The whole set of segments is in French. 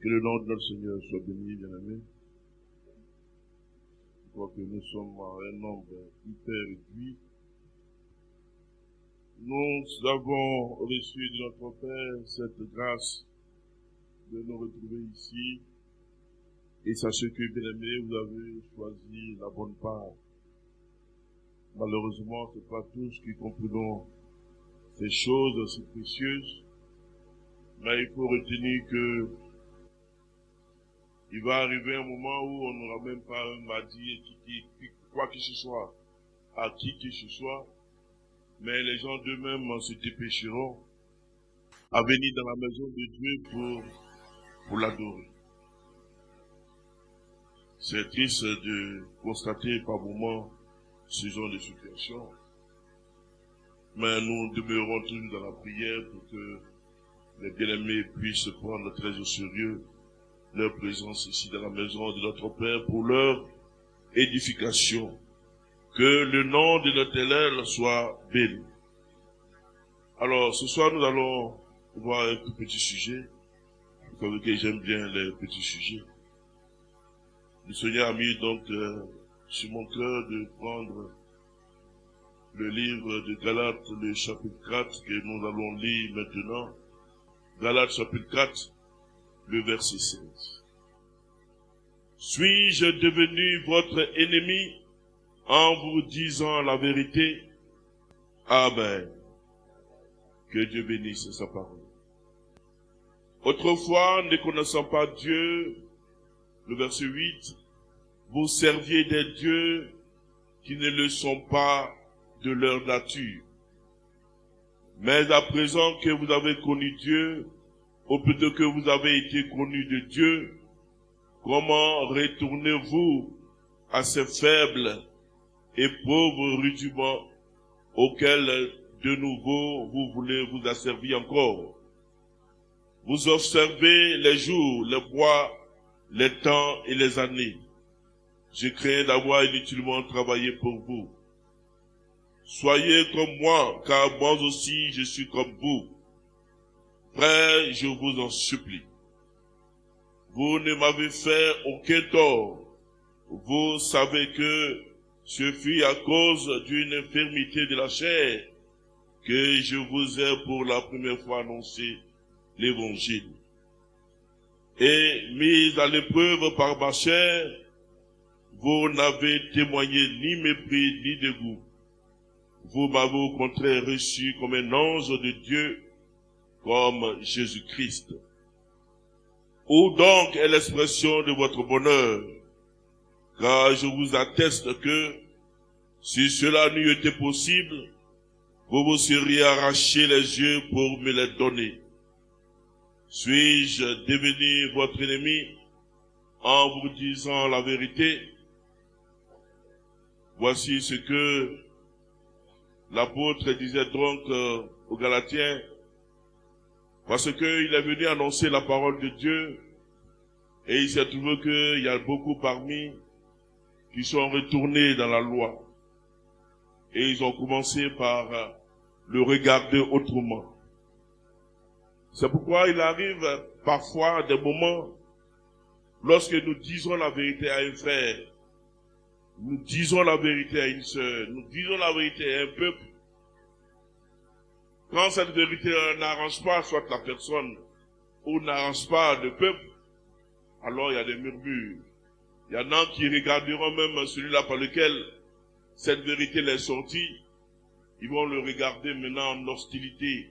Que le nom de notre Seigneur soit béni, bien-aimé. Je crois que nous sommes un nombre hyper réduit. Nous avons reçu de notre Père cette grâce de nous retrouver ici. Et sachez que, bien-aimé, vous avez choisi la bonne part. Malheureusement, ce n'est pas tous qui comprenons ces choses si précieuses. Mais il faut retenir que il va arriver un moment où on n'aura même pas un mardi, quoi que ce soit, à qui que ce soit, mais les gens d'eux-mêmes se dépêcheront à venir dans la maison de Dieu pour l'adorer. C'est triste de constater par moments ce genre de situation, mais nous demeurons toujours dans la prière pour que les bien-aimés puissent prendre très au sérieux leur présence ici dans la maison de notre Père pour leur édification. Que le nom de notre Éternel soit béni. Alors, ce soir, nous allons voir un tout petit sujet. Vous savez que j'aime bien les petits sujets. Le Seigneur a mis donc sur mon cœur de prendre le livre de Galates, le chapitre 4, que nous allons lire maintenant. Galates chapitre 4, le verset 16. Suis-je devenu votre ennemi en vous disant la vérité? Amen. Que Dieu bénisse sa parole. Autrefois, ne connaissant pas Dieu, le verset 8, vous serviez des dieux qui ne le sont pas de leur nature. Mais à présent que vous avez connu Dieu, ou plutôt que vous avez été connus de Dieu, comment retournez-vous à ces faibles et pauvres rudiments auxquels de nouveau vous voulez vous asservir encore? Vous observez les jours, les mois, les temps et les années. Je crains d'avoir inutilement travaillé pour vous. Soyez comme moi, car moi aussi je suis comme vous. Frères, je vous en supplie. Vous ne m'avez fait aucun tort. Vous savez que ce fut à cause d'une infirmité de la chair que je vous ai pour la première fois annoncé l'évangile. Et mis à l'épreuve par ma chair, vous n'avez témoigné ni mépris ni dégoût. Vous m'avez au contraire reçu comme un ange de Dieu, comme Jésus-Christ. Où donc est l'expression de votre bonheur? Car je vous atteste que, si cela n'eût été possible, vous vous seriez arraché les yeux pour me les donner. Suis-je devenu votre ennemi en vous disant la vérité? Voici ce que l'apôtre disait donc aux Galatiens, parce qu'il est venu annoncer la parole de Dieu, et il s'est trouvé qu'il y a beaucoup parmi qui sont retournés dans la loi. Et ils ont commencé par le regarder autrement. C'est pourquoi il arrive parfois des moments, lorsque nous disons la vérité à un frère, nous disons la vérité à une sœur, nous disons la vérité à un peuple, quand cette vérité n'arrange pas soit la personne, ou n'arrange pas le peuple, alors il y a des murmures. Il y en a qui regarderont même celui-là par lequel cette vérité est sortie, ils vont le regarder maintenant en hostilité.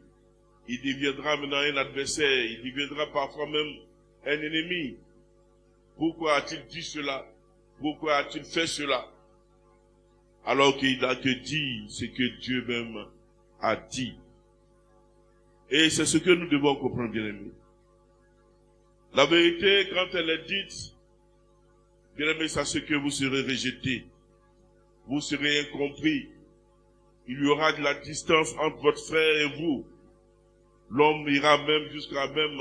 Il deviendra maintenant un adversaire, il deviendra parfois même un ennemi. Pourquoi a-t-il dit cela? Pourquoi a-t-il fait cela? Alors qu'il n'a que dit ce que Dieu même a dit. Et c'est ce que nous devons comprendre, bien-aimés. La vérité, quand elle est dite, bien-aimés, sachez que vous serez rejetés. Vous serez incompris. Il y aura de la distance entre votre frère et vous. L'homme ira même jusqu'à même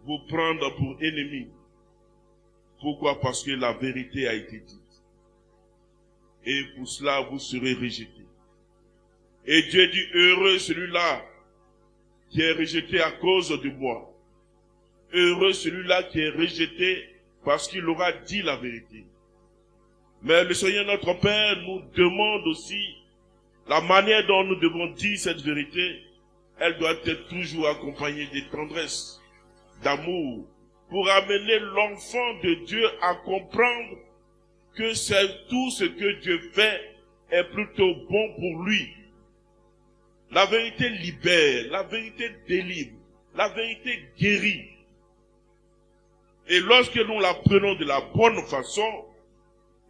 vous prendre pour ennemi. Pourquoi? Parce que la vérité a été dite. Et pour cela, vous serez rejetés. Et Dieu dit, heureux celui-là qui est rejeté à cause de moi. Heureux celui-là qui est rejeté parce qu'il aura dit la vérité. Mais le Seigneur notre Père nous demande aussi la manière dont nous devons dire cette vérité. Elle doit être toujours accompagnée de tendresse, d'amour, pour amener l'enfant de Dieu à comprendre que c'est tout ce que Dieu fait est plutôt bon pour lui. La vérité libère, la vérité délivre, la vérité guérit. Et lorsque nous la prenons de la bonne façon,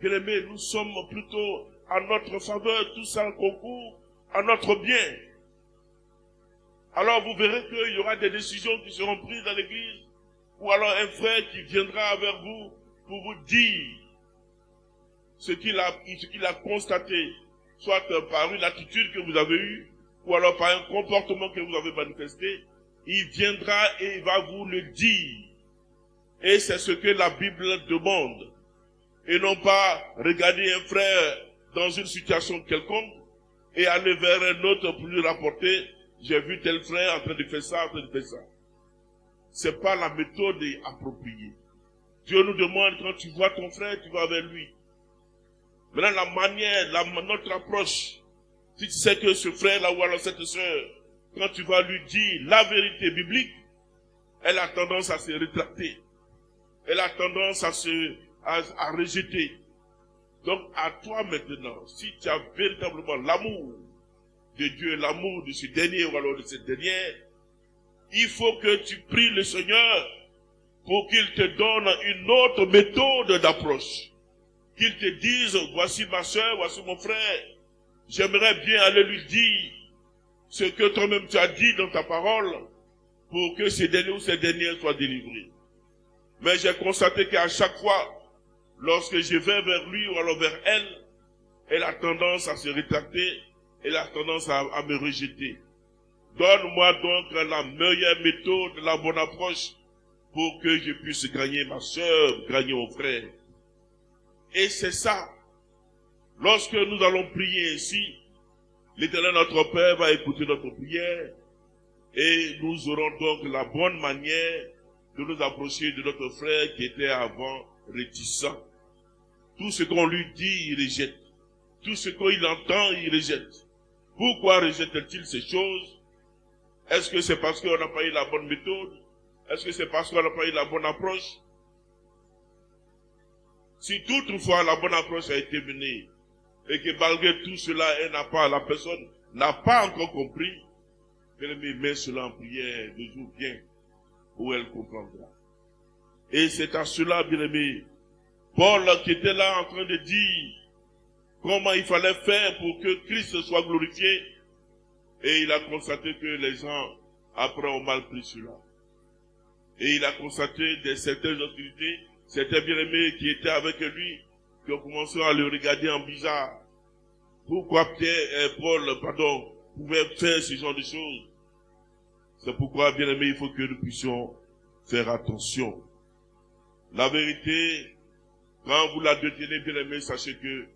bien-aimés, nous sommes plutôt à notre faveur, tout ça en concours à notre bien. Alors vous verrez qu'il y aura des décisions qui seront prises dans l'église, ou alors un frère qui viendra vers vous pour vous dire ce qu'il a constaté, soit par une attitude que vous avez eue, ou alors par un comportement que vous avez manifesté. Il viendra et il va vous le dire. Et c'est ce que la Bible demande. Et non pas regarder un frère dans une situation quelconque et aller vers un autre pour lui rapporter « J'ai vu tel frère en train de faire ça, en train de faire ça ». C'est pas la méthode appropriée. Dieu nous demande, quand tu vois ton frère, tu vas vers lui. Maintenant, la manière, notre approche, si tu sais que ce frère-là ou alors cette sœur, quand tu vas lui dire la vérité biblique, elle a tendance à se rétracter. Elle a tendance à rejeter. Donc, à toi maintenant, si tu as véritablement l'amour de Dieu, l'amour de ce dernier ou alors de cette dernière, il faut que tu pries le Seigneur pour qu'il te donne une autre méthode d'approche. Qu'il te dise, voici ma soeur, voici mon frère, j'aimerais bien aller lui dire ce que toi-même tu as dit dans ta parole pour que ces derniers ou ces dernières soient délivrés. Mais j'ai constaté qu'à chaque fois, lorsque je vais vers lui ou alors vers elle, elle a tendance à se rétracter, elle a tendance à me rejeter. Donne-moi donc la meilleure méthode, la bonne approche pour que je puisse gagner ma soeur, gagner mon frère. Et c'est ça. Lorsque nous allons prier ainsi, l'Éternel notre Père va écouter notre prière et nous aurons donc la bonne manière de nous approcher de notre frère qui était avant réticent. Tout ce qu'on lui dit, il rejette. Tout ce qu'il entend, il rejette. Pourquoi rejette-t-il ces choses? Est-ce que c'est parce qu'on n'a pas eu la bonne méthode? Est-ce que c'est parce qu'on n'a pas eu la bonne approche? Si toutefois la bonne approche a été menée, et que malgré tout cela, la personne n'a pas encore compris, bien-aimé, met cela en prière de jour bien, où elle comprendra. Et c'est à cela, bien-aimé, Paul qui était là en train de dire comment il fallait faire pour que Christ soit glorifié, et il a constaté que les gens, après, ont mal pris cela. Et il a constaté certaines hostilités, certains bien-aimés qui étaient avec lui, qui ont commencé à le regarder en bizarre. Pourquoi Paul pouvait faire ce genre de choses? C'est pourquoi, bien-aimés, il faut que nous puissions faire attention. La vérité, quand vous la détenez, bien-aimés, sachez que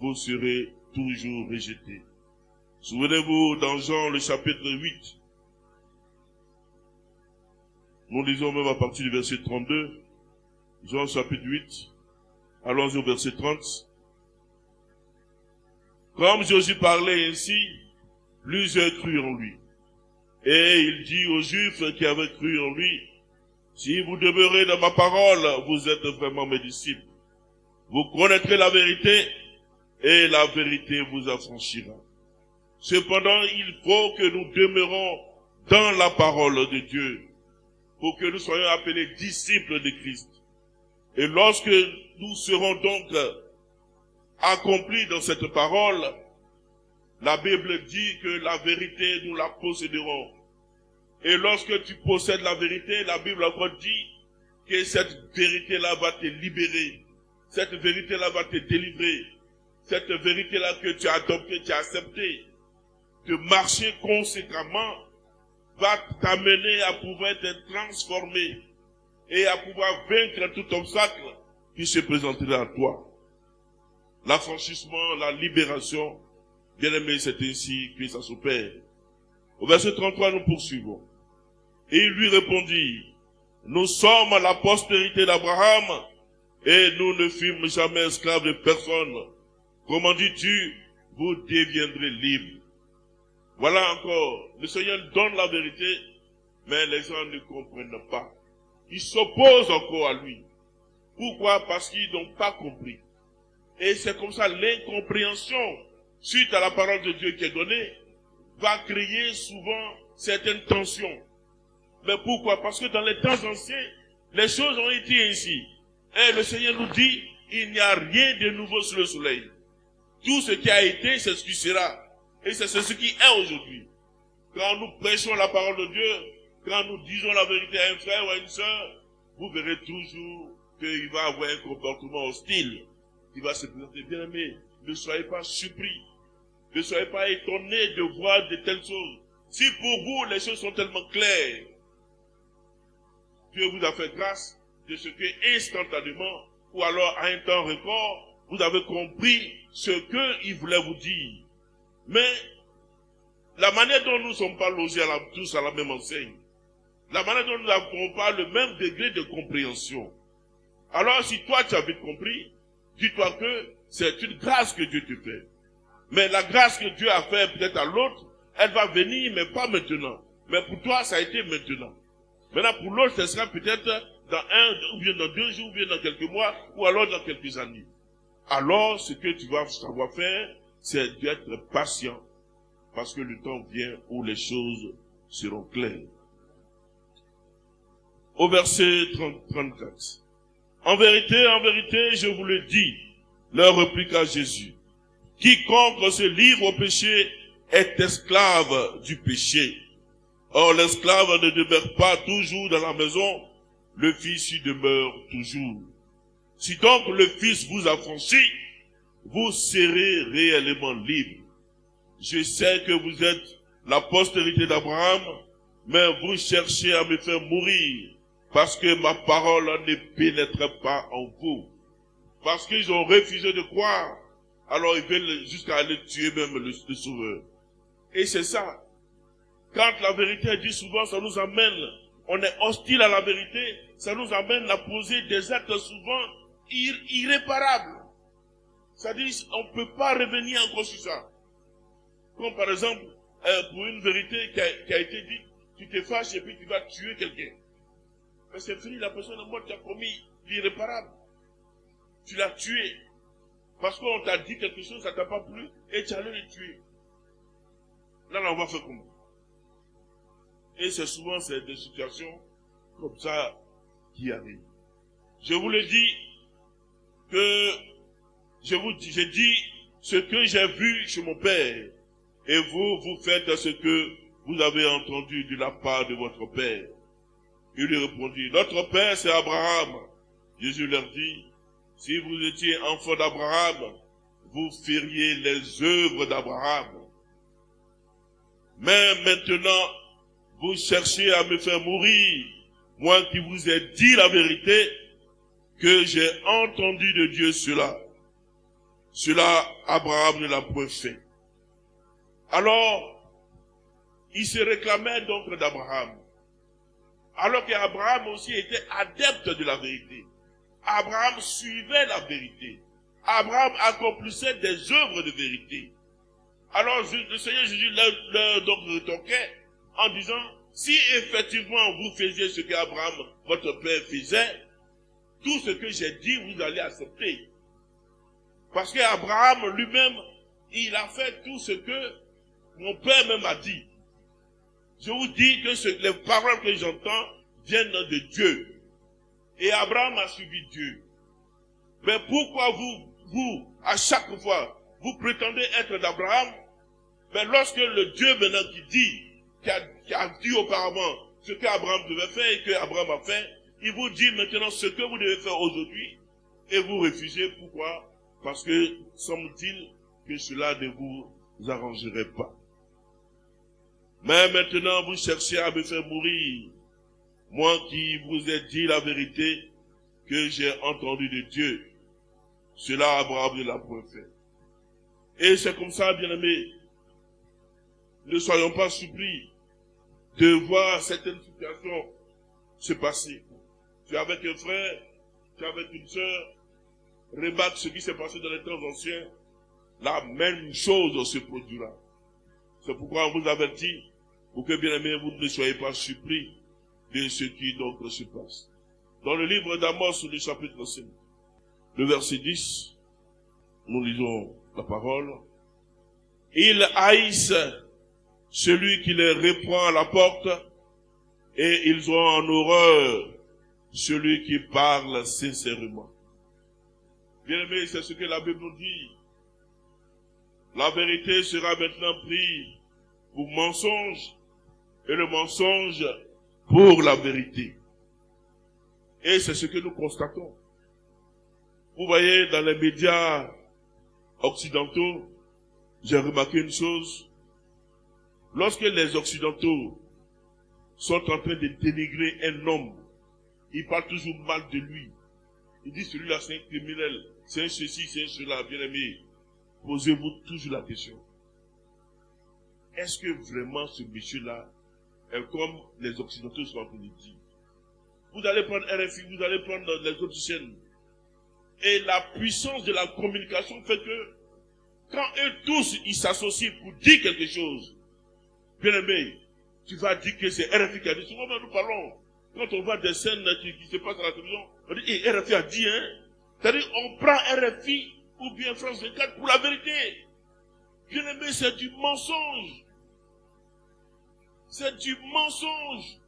vous serez toujours rejetés. Souvenez-vous, dans Jean, le chapitre 8, nous lisons même à partir du verset 32, Jean chapitre 8, allons-y au verset 30. Comme Jésus parlait ainsi, plusieurs crurent en lui. Et il dit aux Juifs qui avaient cru en lui, si vous demeurez dans ma parole, vous êtes vraiment mes disciples. Vous connaîtrez la vérité, et la vérité vous affranchira. Cependant, il faut que nous demeurons dans la parole de Dieu, pour que nous soyons appelés disciples de Christ. Et lorsque nous serons donc accomplis dans cette parole, la Bible dit que la vérité, nous la posséderons. Et lorsque tu possèdes la vérité, la Bible encore dit que cette vérité-là va te libérer. Cette vérité-là va te délivrer. Cette vérité-là que tu as adoptée, tu as acceptée, de marcher conséquemment, va t'amener à pouvoir être transformé et à pouvoir vaincre tout obstacle qui se présenterait à toi. L'affranchissement, la libération, bien aimé, c'est ainsi que ça s'opère. Au verset 33, nous poursuivons. Et il lui répondit, Nous sommes la postérité d'Abraham et nous ne fûmes jamais esclaves de personne. Comment dis-tu, vous deviendrez libres. Voilà encore, le Seigneur donne la vérité, mais les gens ne comprennent pas. Ils s'opposent encore à lui. Pourquoi? Parce qu'ils n'ont pas compris. Et c'est comme ça, l'incompréhension, suite à la parole de Dieu qui est donnée, va créer souvent certaines tensions. Mais pourquoi? Parce que dans les temps anciens, les choses ont été ainsi. Et le Seigneur nous dit, il n'y a rien de nouveau sous le soleil. Tout ce qui a été, c'est ce qui sera. Et c'est ce qui est aujourd'hui. Quand nous prêchons la parole de Dieu, quand nous disons la vérité à un frère ou à une sœur, vous verrez toujours qu'il va avoir un comportement hostile. Il va se présenter bien aimé. Ne soyez pas surpris. Ne soyez pas étonnés de voir de telles choses. Si pour vous, les choses sont tellement claires, Dieu vous a fait grâce de ce que instantanément, ou alors à un temps record, vous avez compris ce qu'il voulait vous dire. Mais la manière dont nous ne sommes pas logés tous à la même enseigne, la manière dont nous n'avons pas le même degré de compréhension. Alors si toi tu as vite compris, dis-toi que c'est une grâce que Dieu te fait. Mais la grâce que Dieu a fait peut-être à l'autre, elle va venir, mais pas maintenant. Mais pour toi, ça a été maintenant. Maintenant, pour l'autre, ce sera peut-être dans 1, ou bien dans 2 jours, ou bien dans quelques mois, ou alors dans quelques années. Alors, ce que tu vas savoir faire, c'est d'être patient. Parce que le temps vient où les choses seront claires. Au verset 34. En vérité, je vous le dis, leur répliqua Jésus. Quiconque se livre au péché est esclave du péché. Or, l'esclave ne demeure pas toujours dans la maison, le Fils y demeure toujours. Si donc le Fils vous affranchit, vous serez réellement libre. Je sais que vous êtes la postérité d'Abraham, mais vous cherchez à me faire mourir, parce que ma parole ne pénètre pas en vous. Parce qu'ils ont refusé de croire, alors ils veulent jusqu'à aller tuer même le Sauveur. Et c'est ça. Quand la vérité est dit souvent, ça nous amène, on est hostile à la vérité, ça nous amène à poser des actes souvent irréparables. C'est-à-dire, on ne peut pas revenir encore sur ça. Comme par exemple, pour une vérité qui a été dite, tu te fâches et puis tu vas tuer quelqu'un. Mais c'est fini, la personne est morte, tu as commis l'irréparable. Tu l'as tué. Parce qu'on t'a dit quelque chose, ça t'a pas plu, et tu allais le tuer. Là, on va faire comment? Et c'est souvent des situations comme ça qui arrivent. Je vous le dis que j'ai dit ce que j'ai vu chez mon Père, et vous faites ce que vous avez entendu de la part de votre Père. Il lui répondit, notre Père c'est Abraham. Jésus leur dit, si vous étiez enfant d'Abraham, vous feriez les œuvres d'Abraham. Mais maintenant, vous cherchez à me faire mourir, moi qui vous ai dit la vérité, que j'ai entendu de Dieu cela. Cela, Abraham ne l'a point fait. Alors, il se réclamait donc d'Abraham. Alors qu'Abraham aussi était adepte de la vérité. Abraham suivait la vérité. Abraham accomplissait des œuvres de vérité. Alors le Seigneur Jésus leur donc rétorquait en disant, si effectivement vous faisiez ce qu'Abraham, votre père, faisait, tout ce que j'ai dit, vous allez accepter. Parce qu'Abraham lui-même, il a fait tout ce que mon père même a dit. Je vous dis que les paroles que j'entends viennent de Dieu. Et Abraham a suivi Dieu. Mais pourquoi vous, à chaque fois, vous prétendez être d'Abraham, mais lorsque le Dieu maintenant qui a dit auparavant ce qu'Abraham devait faire et que Abraham a fait, il vous dit maintenant ce que vous devez faire aujourd'hui, et vous refusez. Pourquoi? Parce que, semble-t-il, que cela ne vous arrangerait pas. Mais maintenant, vous cherchez à me faire mourir. Moi qui vous ai dit la vérité que j'ai entendue de Dieu. Cela, Abraham ne l'a point fait. Et c'est comme ça, bien-aimés. Ne soyons pas surpris de voir certaines situations se passer. tu es avec un frère, tu es avec une sœur, remarque ce qui s'est passé dans les temps anciens, la même chose se produira. C'est pourquoi on vous avertit, pour que bien aimés, vous ne soyez pas surpris de ce qui donc se passe. Dans le livre d'Amos, le chapitre 5, le verset 10, nous lisons la parole. Ils haïssent celui qui les reprend à la porte, et ils ont en horreur celui qui parle sincèrement. Bien aimé, c'est ce que la Bible nous dit. La vérité sera maintenant prise pour mensonge, et le mensonge pour la vérité. Et c'est ce que nous constatons. Vous voyez, dans les médias occidentaux, j'ai remarqué une chose. Lorsque les occidentaux sont en train de dénigrer un homme, ils parlent toujours mal de lui. Ils disent celui-là c'est un criminel, c'est un ceci, c'est un cela, bien aimé. Posez-vous toujours la question. Est-ce que vraiment ce monsieur-là est comme les occidentaux sont en train de dire? Vous allez prendre RFI, vous allez prendre les autres chaînes. Et la puissance de la communication fait que quand eux tous ils s'associent pour dire quelque chose, bien aimé, tu vas dire que c'est RFI qui a dit. Souvent nous parlons, quand on voit des scènes qui se passent à la télévision, on dit hey, RFI a dit, hein. C'est-à-dire on prend RFI ou bien France 24 pour la vérité. Bien aimé, c'est du mensonge. C'est du mensonge.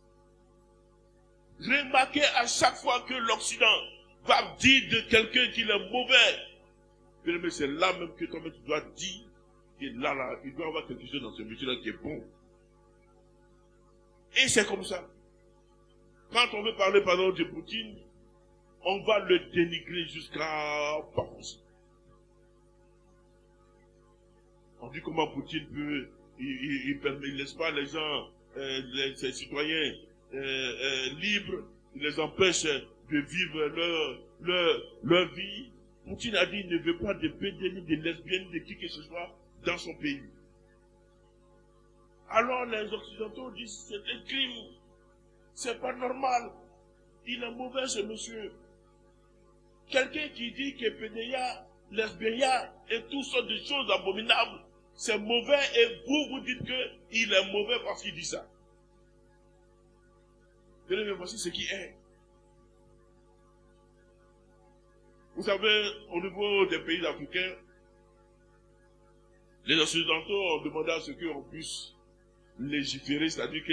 Remarquez à chaque fois que l'Occident va dire de quelqu'un qu'il est mauvais. Bien aimé, c'est là même que toi-même tu dois dire que là, il doit y avoir quelque chose dans ce monsieur-là qui est bon. Et c'est comme ça. Quand on veut parler, par exemple, de Poutine, on va le dénigrer jusqu'à pas possible. On dit comment Poutine peut, il laisse pas les gens, ses citoyens libres, il les empêche de vivre leur vie. Poutine a dit qu'il ne veut pas de pédés, ni de lesbiennes, de qui que ce soit dans son pays. Alors les Occidentaux disent c'est un crime, c'est pas normal, il est mauvais ce monsieur. Quelqu'un qui dit que pédéia, lesbéia et toutes sortes de choses abominables, c'est mauvais et vous dites qu'il est mauvais parce qu'il dit ça. Bien, voici ce qui est. Vous savez, au niveau des pays africains, les Occidentaux ont demandé à ce qu'on puisse légiférer, c'est-à-dire que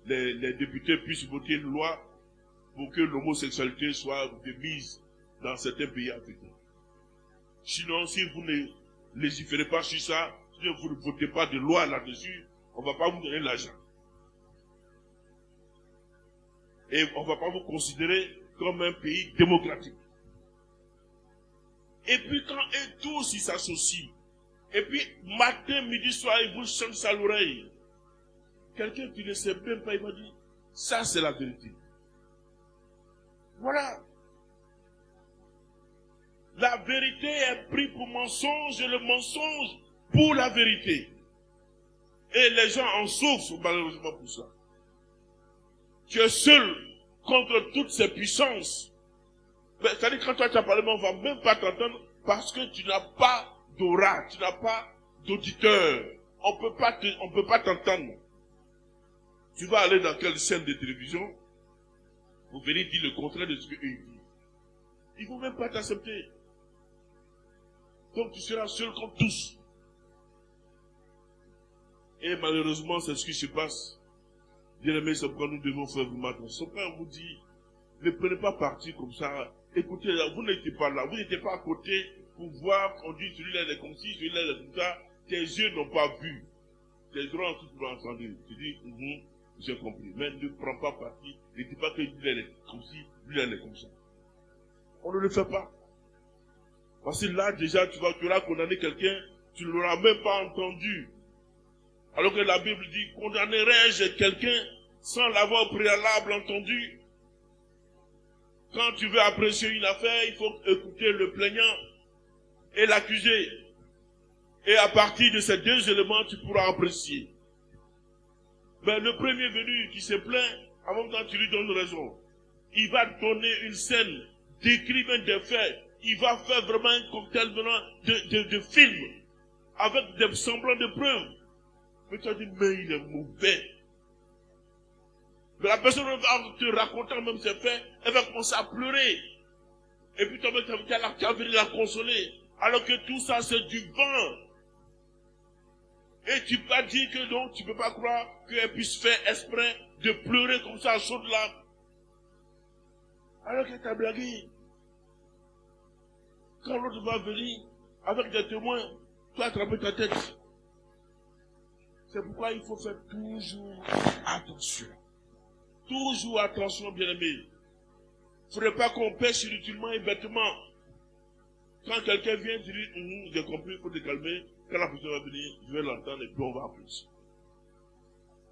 les députés puissent voter une loi pour que l'homosexualité soit démise dans certains pays africains. Sinon, si vous ne légiférez pas sur ça, si vous ne votez pas de loi là-dessus, on ne va pas vous donner l'argent. Et on ne va pas vous considérer comme un pays démocratique. Et puis quand eux tous ils s'associent, et puis matin, midi, soir, ils vous chantent ça à l'oreille. Quelqu'un qui ne sait même pas, il m'a dit, ça c'est la vérité. Voilà. La vérité est prise pour mensonge et le mensonge pour la vérité. Et les gens en souffrent malheureusement pour ça. Tu es seul contre toutes ces puissances. C'est-à-dire quand toi tu as parlé, on ne va même pas t'entendre parce que tu n'as pas d'aura, tu n'as pas d'auditeur. On ne peut pas t'entendre. Tu vas aller dans quelle chaîne de télévision, vous venez dire le contraire de ce qu'eux disent. Ils ne vont même pas t'accepter. Donc tu seras seul comme tous. Et malheureusement, c'est ce qui se passe. Bien aimé, c'est pourquoi nous devons faire vraiment attention. Quand on vous dit, ne prenez pas parti comme ça. Écoutez, vous n'étiez pas là, vous n'étiez pas à côté pour voir qu'on dit celui-là est comme ci, celui-là est comme ça. Tes yeux n'ont pas vu. Tes oreilles ont entendu. Tu dis, j'ai compris. Mais ne prends pas parti. Ne dis pas que lui est comme ci, lui est comme ça. On ne le fait pas. Parce que là, déjà, tu auras condamné quelqu'un, tu ne l'auras même pas entendu. Alors que la Bible dit, condamnerai-je quelqu'un sans l'avoir au préalable entendu? Quand tu veux apprécier une affaire, il faut écouter le plaignant et l'accusé. Et à partir de ces deux éléments, tu pourras apprécier. Mais le premier venu qui se plaint, en même temps tu lui donnes raison. il va donner une scène, décrire des faits, il va faire vraiment un cocktail de film, avec des semblants de preuves. Mais tu as dit, mais il est mauvais. Mais la personne va te raconter même ses faits, elle va commencer à pleurer. Et puis toi, tu as venir la consoler. Alors que tout ça, c'est du vent. Et tu vas dire que non, tu ne peux pas croire qu'elle puisse faire exprès de pleurer comme ça à chaudes larmes. Alors qu'elle t'a blagué. Quand l'autre va venir, avec des témoins, tu vas attraper ta tête. C'est pourquoi il faut faire toujours attention. Toujours attention, bien-aimé. Il ne faudrait pas qu'on pêche inutilement et bêtement. Quand quelqu'un vient dire, j'ai compris, il faut te calmer. Quand la personne va venir, je vais l'entendre et puis on va apprécier.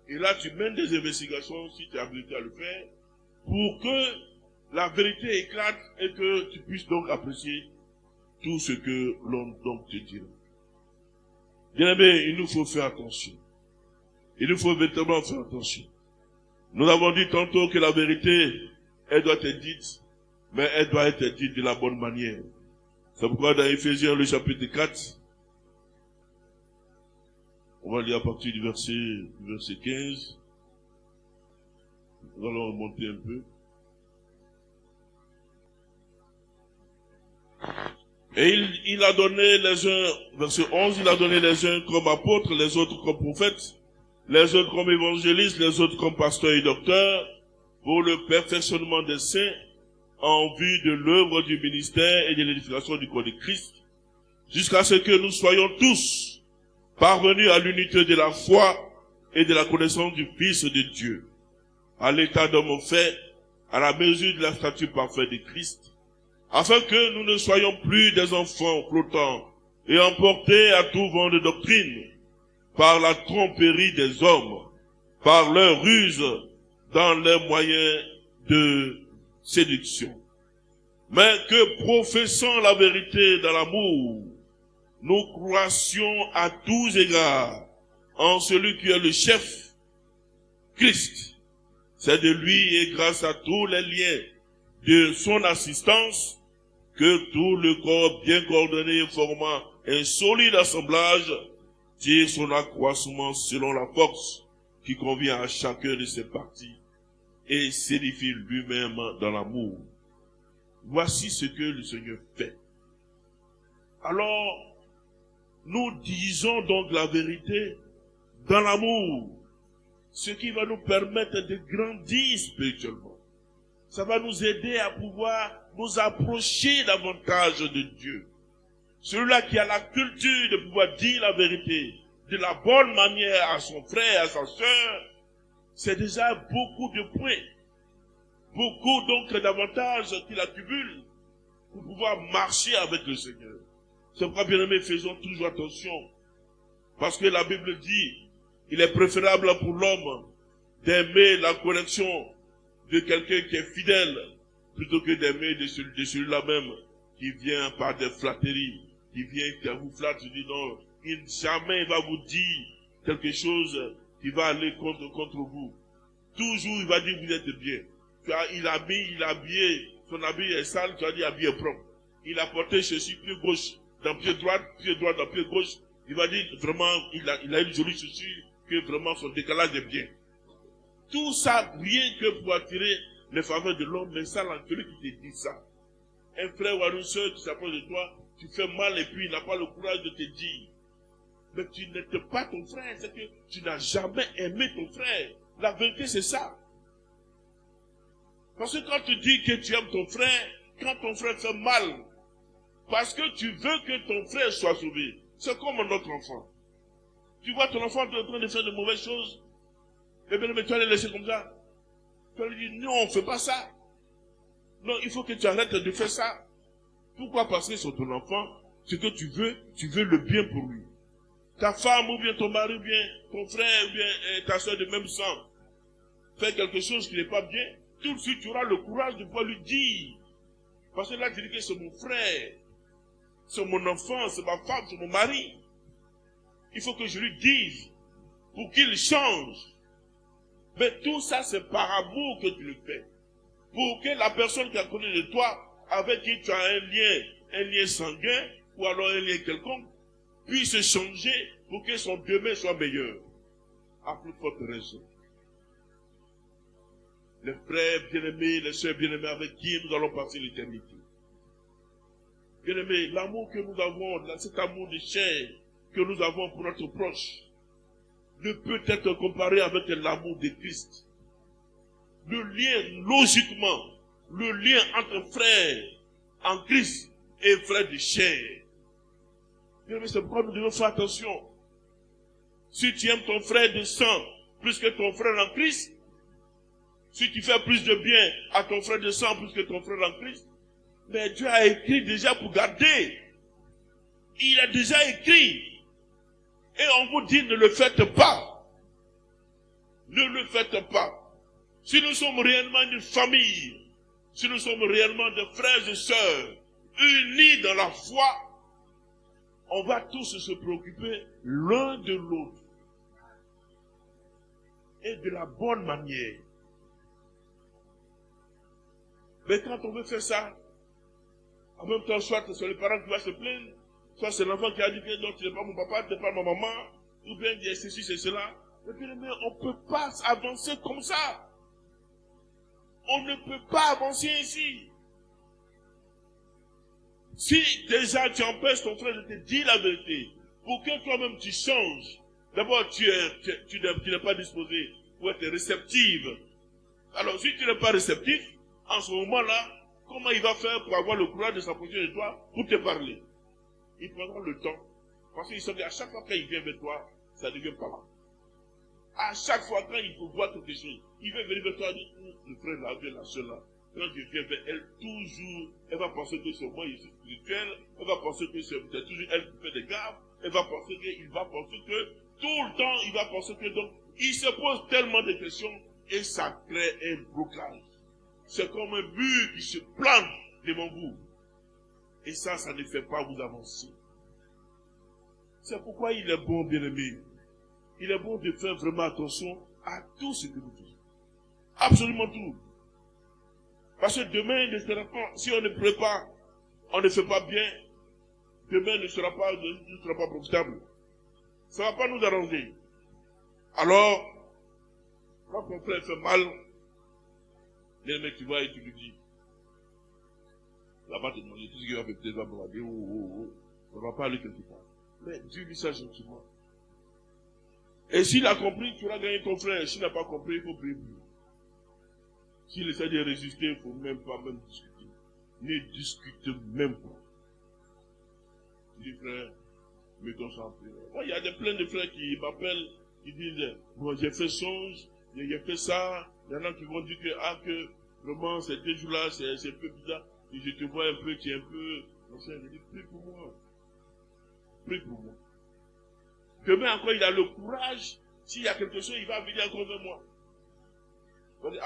Et là, tu mènes des investigations, si tu es habilité à le faire, pour que la vérité éclate et que tu puisses donc apprécier tout ce que l'on donc te dira. Bien-aimé, il nous faut faire attention. Il nous faut véritablement faire attention. Nous avons dit tantôt que la vérité, elle doit être dite, mais elle doit être dite de la bonne manière. C'est pourquoi dans Éphésiens, le chapitre 4, on va lire à partir du verset 15. Nous allons remonter un peu. Et il a donné les uns, verset 11, il a donné les uns comme apôtres, les autres comme prophètes, les autres comme évangélistes, les autres comme pasteurs et docteurs, pour le perfectionnement des saints, en vue de l'œuvre du ministère et de l'édification du corps de Christ, jusqu'à ce que nous soyons tous parvenus à l'unité de la foi et de la connaissance du Fils de Dieu, à l'état d'homme fait, à la mesure de la stature parfaite de Christ, afin que nous ne soyons plus des enfants flottants et emportés à tout vent de doctrine, par la tromperie des hommes, par leur ruse dans les moyens de séduction. Mais que, professant la vérité dans l'amour, nous croissions à tous égards en celui qui est le chef, Christ. C'est de lui et grâce à tous les liens de son assistance que tout le corps bien coordonné et formant un solide assemblage tire son accroissement selon la force qui convient à chacun de ses parties et s'édifie lui-même dans l'amour. Voici ce que le Seigneur fait. Alors, nous disons donc la vérité dans l'amour, ce qui va nous permettre de grandir spirituellement. Ça va nous aider à pouvoir nous approcher davantage de Dieu. Celui-là qui a la culture de pouvoir dire la vérité de la bonne manière à son frère, à sa sœur, c'est déjà beaucoup de points. Beaucoup donc d'avantages qu'il accumule pour pouvoir marcher avec le Seigneur. C'est pourquoi, bien-aimés, faisons toujours attention. Parce que la Bible dit, il est préférable pour l'homme d'aimer la correction de quelqu'un qui est fidèle, plutôt que d'aimer de celui-là même qui vient par des flatteries, qui vient, qui vous flatte, je dis non, jamais il va vous dire quelque chose qui va aller contre vous. Toujours il va dire vous êtes bien. Il a habillé, son habit est sale, tu as dit habillé propre. Il a porté ceci pied gauche, dans pied droit dans pied gauche. Il va dire vraiment, il a une jolie chaussure, que vraiment son décalage est bien. Tout ça, rien que pour attirer les faveurs de l'homme, mais ça, celui qui te dit ça. Un frère ou une soeur qui s'approche de toi, tu fais mal et puis il n'a pas le courage de te dire. Mais tu n'es pas ton frère, c'est que tu n'as jamais aimé ton frère. La vérité, c'est ça. Parce que quand tu dis que tu aimes ton frère, quand ton frère fait mal, parce que tu veux que ton frère soit sauvé, c'est comme notre enfant. Tu vois ton enfant en train de faire de mauvaises choses, eh bien, mais tu vas le laisser comme ça. Tu vas lui dire, non, on ne fait pas ça. Non, il faut que tu arrêtes de faire ça. Pourquoi? Parce que c'est ton enfant, ce que tu veux le bien pour lui. Ta femme ou bien ton mari ou bien ton frère ou bien ta soeur de même sang fait quelque chose qui n'est pas bien, tout de suite tu auras le courage de pouvoir lui dire. Parce que là tu dis que c'est mon frère, c'est mon enfant, c'est ma femme, c'est mon mari. Il faut que je lui dise pour qu'il change. Mais tout ça c'est par amour que tu le fais. pour que la personne qui a connu de toi, avec qui tu as un lien sanguin, ou alors un lien quelconque, puisse changer pour que son demain soit meilleur. À plus forte raison. Les frères bien-aimés, les sœurs bien-aimées avec qui nous allons passer l'éternité. Bien-aimés, l'amour que nous avons, cet amour de chair que nous avons pour notre proche, ne peut être comparé avec l'amour de Christ. Le lien, logiquement, le lien entre frères en Christ et frères de chair. Bien-aimés, c'est pourquoi nous devons faire attention. Si tu aimes ton frère de sang plus que ton frère en Christ, si tu fais plus de bien à ton frère de sang plus que ton frère en Christ, mais Dieu a écrit déjà pour garder. Il a déjà écrit. Et on vous dit, ne le faites pas. Ne le faites pas. Si nous sommes réellement une famille, si nous sommes réellement des frères et sœurs, unis dans la foi, on va tous se préoccuper l'un de l'autre. Et de la bonne manière. Mais quand on veut faire ça, en même temps, soit c'est le parent qui va se plaindre, soit c'est l'enfant qui a dit que non, tu n'es pas mon papa, tu n'es pas ma maman, ou bien il y a ceci, c'est cela. Mais on ne peut pas avancer comme ça. On ne peut pas avancer ici. Si déjà tu empêches ton frère de te dire la vérité, pour que toi-même tu changes, d'abord tu n'es pas disposé pour être réceptive. Alors si tu n'es pas réceptif, en ce moment-là, comment il va faire pour avoir le courage de s'approcher de toi pour te parler? Il prendra le temps. Parce qu'il sait qu'à chaque fois qu'il vient vers toi, ça devient pas mal. À chaque fois quand il faut voir quelque chose, il veut venir vers toi, il dit, le frère là, la soeur là. Quand je viens vers elle, toujours, elle va penser que c'est moi, je suis spirituel, elle va penser que c'est toujours elle qui fait des gaffes, elle va penser qu'il va penser que, tout le temps, il va penser que, donc, il se pose tellement de questions, et ça crée un blocage. C'est comme un mur qui se plante devant vous. Et ça ne fait pas vous avancer. C'est pourquoi il est bon, bien-aimé. Il est bon de faire vraiment attention à tout ce que nous faisons. Absolument tout. Parce que demain ne sera pas, si on ne prépare, on ne fait pas bien, demain ne sera pas profitable. Ça ne va pas nous arranger. Alors, quand ton frère fait mal, les mecs, tu vois, et tu lui dis, là-bas, tu te demandes tout ce qu'il va faire, peut-être va me dire, on ne va pas aller quelque part. Mais dis-lui ça gentiment. Et s'il a compris, tu auras gagné ton frère. S'il n'a pas compris, il faut prier pour lui. S'il essaie de résister, il ne faut même pas discuter. Ne discute même pas. Il dit, frère, mettons ça en prière. Moi, il y a plein de frères qui m'appellent, qui disent, bon, j'ai fait songe, j'ai fait ça. Il y en a qui vont dire que vraiment, ces 2 jours-là, c'est un peu bizarre. Et je te vois un peu, tu es un peu... Je dis, prie pour moi. Prie pour moi. Demain encore, il a le courage. S'il y a quelque chose, il va venir encore vers moi. Il va dire,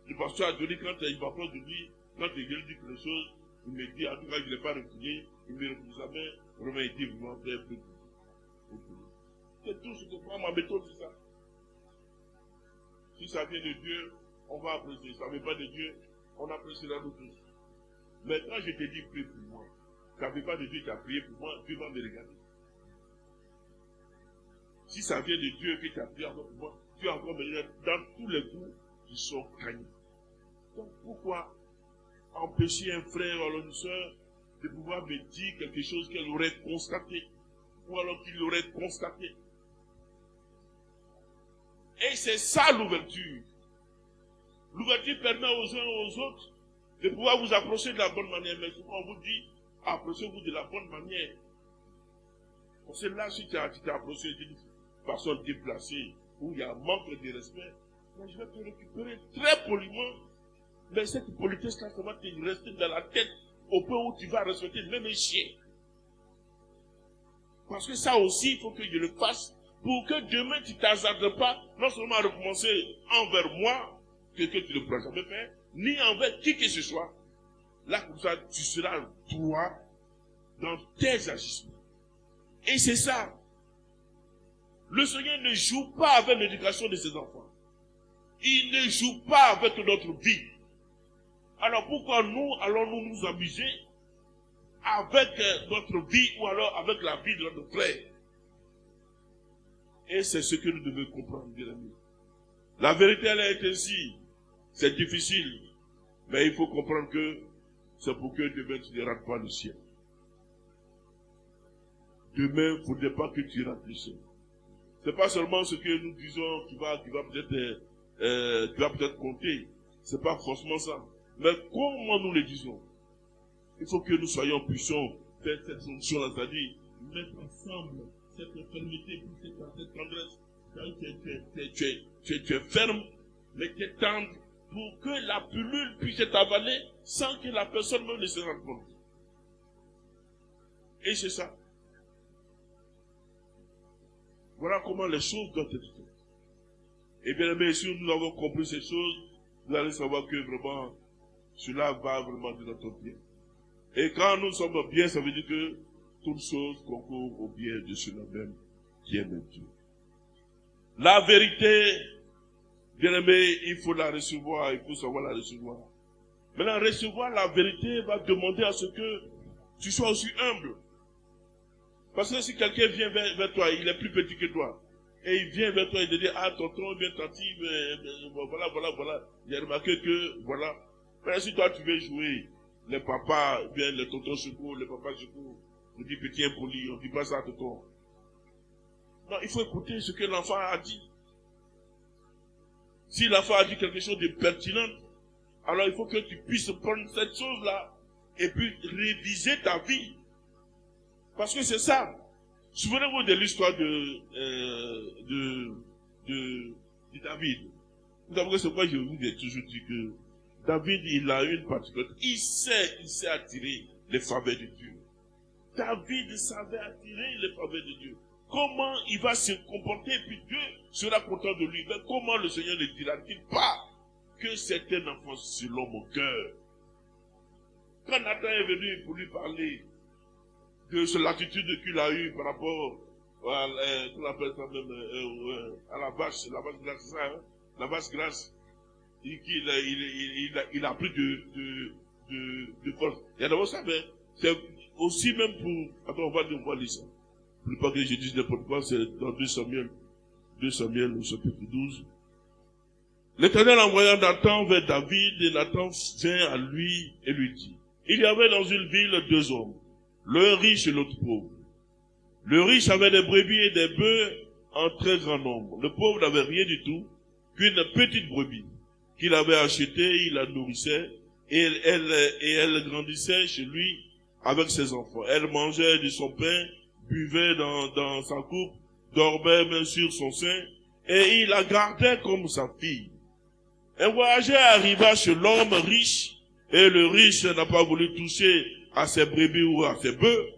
le pasteur a donné quand il va prendre de lui, quand il dit quelque chose, il me dit, en tout cas, je ne l'ai pas refusé, il me refuse sa main, vraiment, il dit, vraiment, frère, prie pour moi. C'est tout ce que prend ma méthode, c'est ça. Si ça vient de Dieu, on va apprécier. Si ça ne vient pas de Dieu, on appréciera nous tous. Mais quand je te dis prie pour moi, ça ne vient pas de Dieu qui a prié pour moi, Dieu va me regarder. Si ça vient de Dieu qui t'a prié pour moi, Dieu a encore me regarder dans tous les coups qui sont gagnés. Donc pourquoi empêcher un frère ou une soeur de pouvoir me dire quelque chose qu'elle aurait constaté, ou alors qu'il aurait constaté? Et c'est ça l'ouverture. L'ouverture permet aux uns et aux autres de pouvoir vous approcher de la bonne manière. Mais souvent on vous dit, approchez-vous de la bonne manière. Parce que là, si tu t'es approché d'une façon déplacée, où il y a un manque de respect, mais je vais te récupérer très poliment. Mais cette politesse-là, ça va te rester dans la tête au point où tu vas respecter même un chien. Parce que ça aussi, il faut que je le fasse pour que demain tu ne t'hasardes pas, non seulement à recommencer envers moi, que tu ne pourras jamais faire, ni envers qui que ce soit. Là, comme ça, tu seras droit dans tes agissements. Et c'est ça. Le Seigneur ne joue pas avec l'éducation de ses enfants. Il ne joue pas avec notre vie. Alors pourquoi nous allons nous amuser avec notre vie ou alors avec la vie de notre frère? Et c'est ce que nous devons comprendre, bien amis. La vérité, elle est ainsi. C'est difficile. Mais il faut comprendre que c'est pour que demain tu ne rates pas le ciel. Demain, il ne faudrait pas que tu rates le ciel. C'est pas seulement ce que nous disons qui va peut-être compter. C'est pas forcément ça. Mais comment nous le disons? Il faut que nous soyons puissants faire cette fonction-là, c'est-à-dire mettre ensemble cette fermeté, cette tendresse. Tu es ferme, mais tu es tendre pour que la pilule puisse être avalée sans que la personne même ne se rende compte. Et c'est ça. Voilà comment les choses doivent être faites. Et bien aimé, si nous avons compris ces choses, vous allez savoir que vraiment, cela va vraiment de notre bien. Et quand nous sommes bien, ça veut dire que toutes choses concourent au bien de cela même qui aime Dieu. La vérité, bien aimé, il faut la recevoir, il faut savoir la recevoir. Maintenant, recevoir la vérité va demander à ce que tu sois aussi humble. Parce que si quelqu'un vient vers toi, il est plus petit que toi, et il vient vers toi et te dit, ah, tonton, bien tati, voilà. Il a remarqué que, voilà. Mais si toi, tu veux jouer, les papas, bien, les tontons secours, les papas secours, on dit petit impoli, on dit pas ça à tonton. Non, il faut écouter ce que l'enfant a dit. Si l'enfant a dit quelque chose de pertinent, alors il faut que tu puisses prendre cette chose-là, et puis réviser ta vie. Parce que c'est ça. Souvenez-vous de l'histoire de David. Vous savez que c'est pourquoi je vous ai toujours dit que David, il a une particularité. Il sait attirer les faveurs de Dieu. David savait attirer les faveurs de Dieu. Comment il va se comporter, puis Dieu sera content de lui. Mais comment le Seigneur ne dira-t-il pas que c'est un enfant selon mon cœur? Quand Nathan est venu pour lui parler de l'attitude qu'il a eue par rapport à, à la vache grasse, c'est ça, hein? La vache grasse, il a pris de force. Il y a d'abord ça, mais c'est aussi même pour... Attends, on va lire ça. Pour pas que je dise n'importe quoi, c'est dans 2 Samuel au chapitre 12. L'Éternel envoya Nathan vers David, et Nathan vint à lui et lui dit, il y avait dans une ville 2 hommes, l'un riche et l'autre pauvre. Le riche avait des brebis et des bœufs en très grand nombre. Le pauvre n'avait rien du tout qu'une petite brebis qu'il avait achetée, il la nourrissait, et elle grandissait chez lui avec ses enfants. Elle mangeait de son pain, buvait dans sa coupe, dormait même sur son sein, et il la gardait comme sa fille. Un voyageur arriva chez l'homme riche, et le riche n'a pas voulu toucher à ses brebis ou à ses bœufs,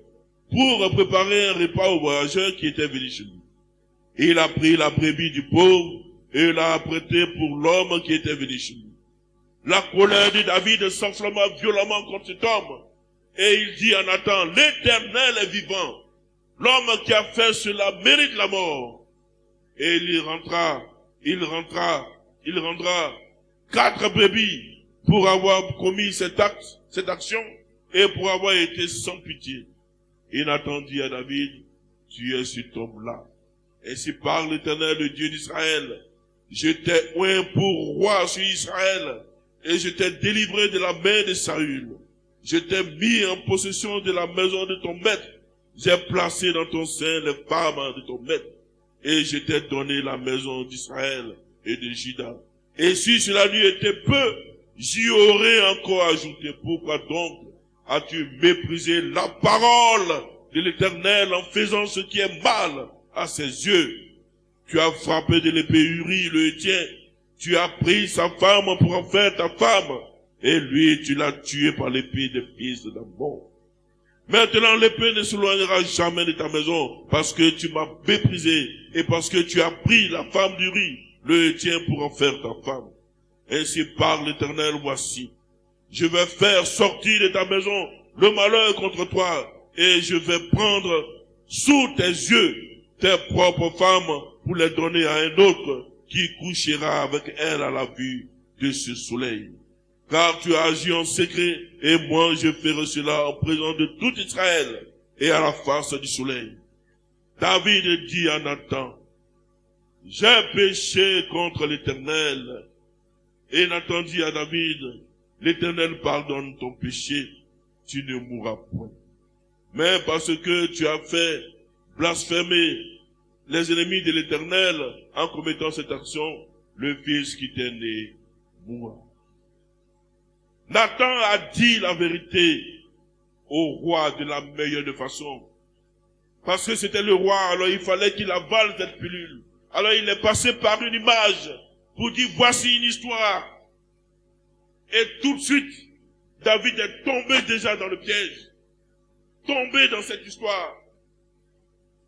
pour préparer un repas au voyageur qui était venu chez lui. Il a pris la brebis du pauvre, et l'a apprêtée pour l'homme qui était venu chez lui. La colère de David s'enflamma violemment contre cet homme, et il dit à Nathan, l'Éternel est vivant. L'homme qui a fait cela mérite la mort. Et il rendra 4 brebis pour avoir commis cette action et pour avoir été sans pitié. Et Nathan dit à David, tu es cet homme-là. Ainsi parle l'Éternel, le Dieu d'Israël. Je t'ai oint pour roi sur Israël, et je t'ai délivré de la main de Saül. Je t'ai mis en possession de la maison de ton maître. J'ai placé dans ton sein les femmes de ton maître, et je t'ai donné la maison d'Israël et de Juda. Et si cela lui était peu, j'y aurais encore ajouté. Pourquoi donc as-tu méprisé la parole de l'Éternel en faisant ce qui est mal à ses yeux? Tu as frappé de l'épée Uri, le Héthien. Tu as pris sa femme pour en faire ta femme, et lui tu l'as tué par l'épée des fils d'Ammon. Maintenant l'épée ne s'éloignera jamais de ta maison, parce que tu m'as méprisé, et parce que tu as pris la femme d'Uri, le Héthien, pour en faire ta femme. Ainsi parle l'Éternel, voici, je vais faire sortir de ta maison le malheur contre toi, et je vais prendre sous tes yeux tes propres femmes pour les donner à un autre, qui couchera avec elle à la vue de ce soleil. Car tu as agi en secret, et moi je ferai cela en présence de tout Israël et à la face du soleil. David dit à Nathan, j'ai péché contre l'Éternel. Et Nathan dit à David, l'Éternel pardonne ton péché, tu ne mourras point. Mais parce que tu as fait blasphémer les ennemis de l'Éternel en commettant cette action, le fils qui t'est né mourra. Nathan a dit la vérité au roi de la meilleure de façon. Parce que c'était le roi, alors il fallait qu'il avale cette pilule. Alors il est passé par une image pour dire voici une histoire. Et tout de suite, David est tombé déjà dans le piège. Tombé dans cette histoire.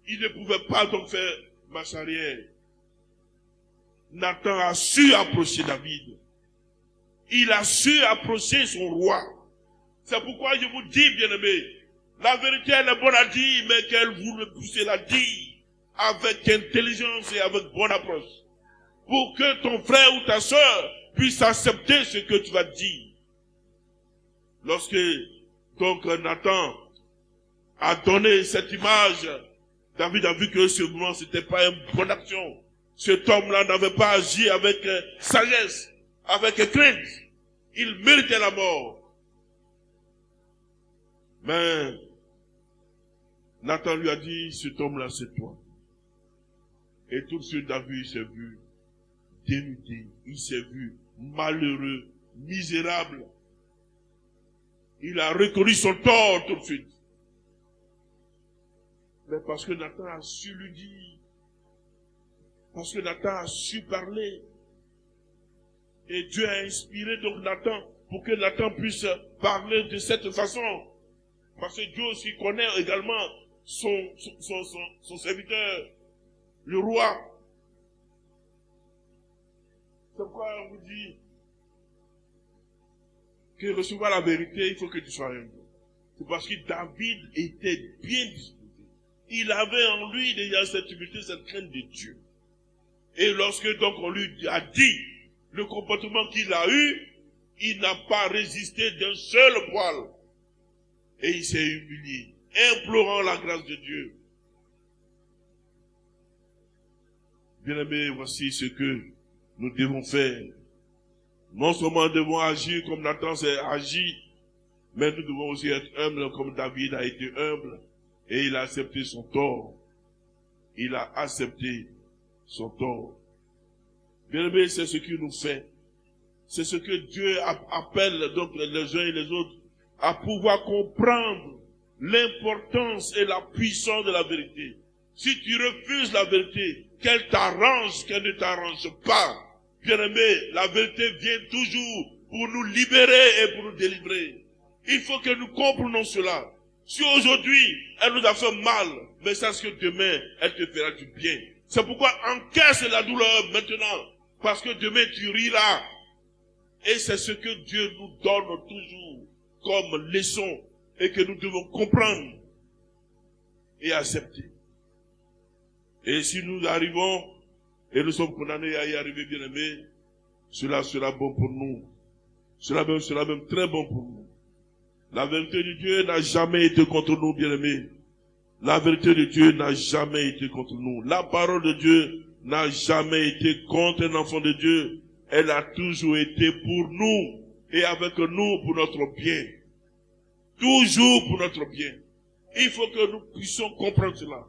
Il ne pouvait pas donc faire marche arrière. Nathan a su approcher David. Il a su approcher son roi. C'est pourquoi je vous dis, bien-aimés, la vérité elle est bonne à dire, mais qu'elle vous pousse la dire avec intelligence et avec bonne approche. Pour que ton frère ou ta soeur puisse accepter ce que tu vas dire. Lorsque donc Nathan a donné cette image, David a vu que ce moment c'était pas une bonne action. Cet homme-là n'avait pas agi avec sagesse, avec crainte. Il méritait la mort. Mais Nathan lui a dit, cet homme-là c'est toi. Et tout de suite David s'est vu dénudé, il s'est vu malheureux, misérable. Il a reconnu son tort tout de suite. Mais parce que Nathan a su lui dire, parce que Nathan a su parler, et Dieu a inspiré donc Nathan pour que Nathan puisse parler de cette façon. Parce que Dieu aussi connaît également son serviteur, le roi. C'est pourquoi on vous dit que recevoir la vérité, il faut que tu sois humble. C'est parce que David était bien disposé. Il avait en lui déjà cette humilité, cette crainte de Dieu. Et lorsque donc on lui a dit le comportement qu'il a eu, il n'a pas résisté d'un seul poil. Et il s'est humilié, implorant la grâce de Dieu. Bien-aimés, voici ce que nous devons faire. Non seulement nous devons agir comme Nathan s'est agi, mais nous devons aussi être humbles comme David a été humble. Et il a accepté son tort. Il a accepté son tort. Bien-aimés, c'est ce qu'il nous fait. C'est ce que Dieu appelle donc les uns et les autres à pouvoir comprendre l'importance et la puissance de la vérité. Si tu refuses la vérité, qu'elle t'arrange, qu'elle ne t'arrange pas, bien-aimé, la vérité vient toujours pour nous libérer et pour nous délivrer. Il faut que nous comprenions cela. Si aujourd'hui, elle nous a fait mal, mais sache que demain, elle te fera du bien. C'est pourquoi encaisse la douleur maintenant, parce que demain tu riras. Et c'est ce que Dieu nous donne toujours comme leçon et que nous devons comprendre et accepter. Et si nous arrivons et nous sommes condamnés à y arriver, bien aimés, cela sera bon pour nous. Cela sera même très bon pour nous. La vérité de Dieu n'a jamais été contre nous, bien aimés. La vérité de Dieu n'a jamais été contre nous. La parole de Dieu n'a jamais été contre un enfant de Dieu. Elle a toujours été pour nous et avec nous pour notre bien. Toujours pour notre bien. Il faut que nous puissions comprendre cela.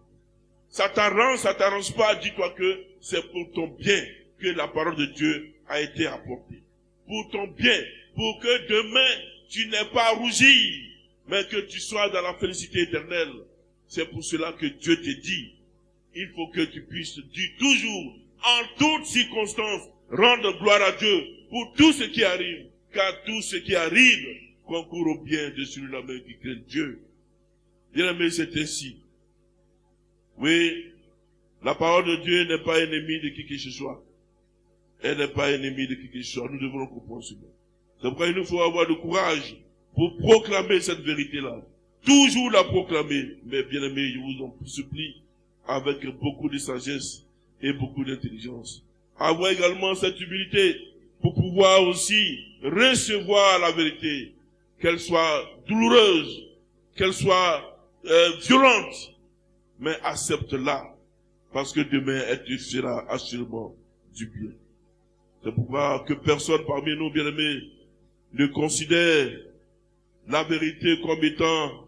Ça t'arrange pas, dis-toi que c'est pour ton bien que la parole de Dieu a été apportée. Pour ton bien, pour que demain tu n'aies pas à rougir, mais que tu sois dans la félicité éternelle. C'est pour cela que Dieu te dit, il faut que tu puisses dire toujours, en toutes circonstances, rendre gloire à Dieu pour tout ce qui arrive, car tout ce qui arrive concourt au bien de celui-là même qui craint Dieu. Bien-aimé, c'est ainsi. Oui, la parole de Dieu n'est pas ennemie de qui que ce soit. Elle n'est pas ennemie de qui que ce soit. Nous devons comprendre cela. C'est pourquoi il nous faut avoir du courage pour proclamer cette vérité-là. Toujours la proclamer. Mais bien-aimé, je vous en supplie, avec beaucoup de sagesse et beaucoup d'intelligence. avoir également cette humilité pour pouvoir aussi recevoir la vérité, qu'elle soit douloureuse, qu'elle soit violente, mais accepte-la, parce que demain elle te fera assurément du bien. C'est pourquoi que personne parmi nous, bien-aimés, ne considère la vérité comme étant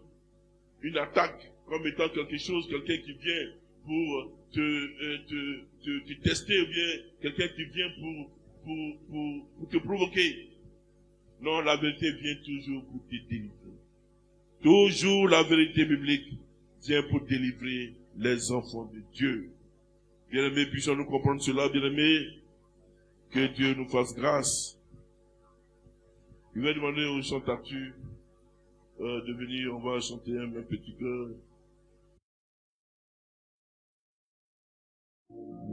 une attaque, comme étant quelque chose, quelqu'un qui vient pour te tester, ou bien quelqu'un qui vient pour te provoquer. Non, la vérité vient toujours pour te délivrer. Toujours la vérité biblique vient pour délivrer les enfants de Dieu. Bien-aimés, puissions-nous comprendre cela, bien-aimés, que Dieu nous fasse grâce. Je vais demander aux chantateurs de venir, on va chanter un petit cœur.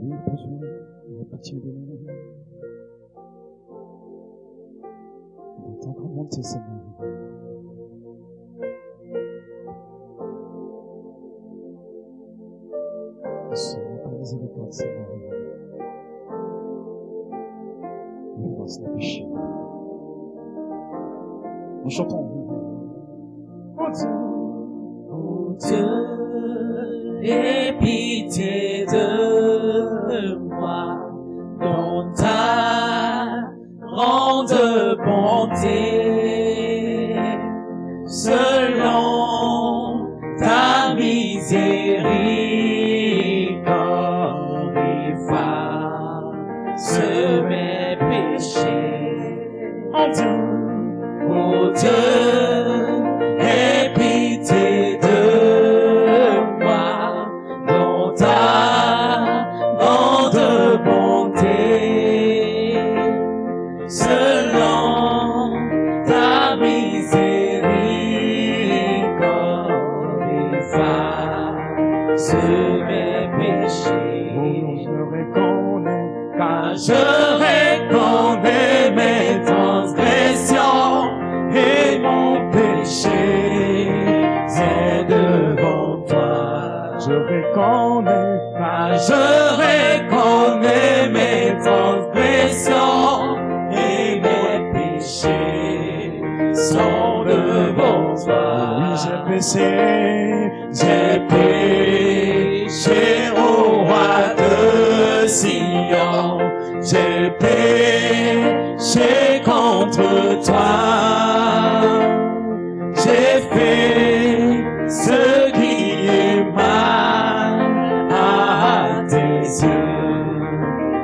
Oui, pitié de nous. De ta grande bonté, Seigneur. Seigneur, par miséricorde, Seigneur. Efface les péchés. Nous chantons. Oh Dieu, aie pitié de moi, dans ta grande bonté, selon ta miséricorde, efface mes péchés. Oh Dieu, aie pitié de moi, dans ta grande bonté, selon ta miséricorde, efface mes péchés. Oh, je reconnais, car je reconnais mes transgressions et mon péché, c'est devant toi. je reconnais, Car je reconnais mes transgressions et mes péchés sont devant toi. oui, j'ai péché, J'ai péché au roi de Sion, j'ai péché contre toi, j'ai fait ce qui est mal à tes yeux,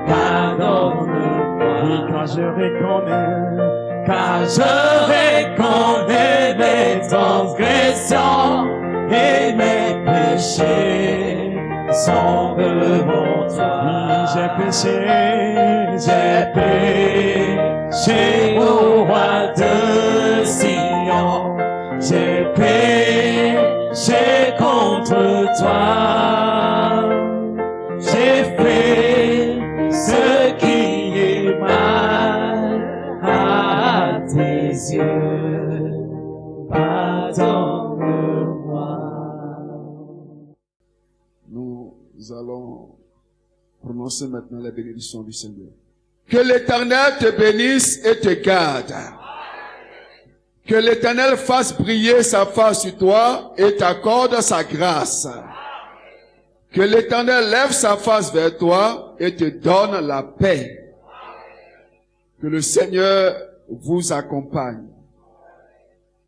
pardonne-moi. oui, car je reconnais, Car je reconnais mes transgressions et mes péchés sont devant toi. oui, J'ai péché au roi de Sion, j'ai péché contre toi, j'ai fait ce qui est mal à tes yeux, pardonne-moi. Nous allons prononcer maintenant la bénédiction du Seigneur. Que l'Éternel te bénisse et te garde. Que l'Éternel fasse briller sa face sur toi et t'accorde sa grâce. Que l'Éternel lève sa face vers toi et te donne la paix. Que le Seigneur vous accompagne.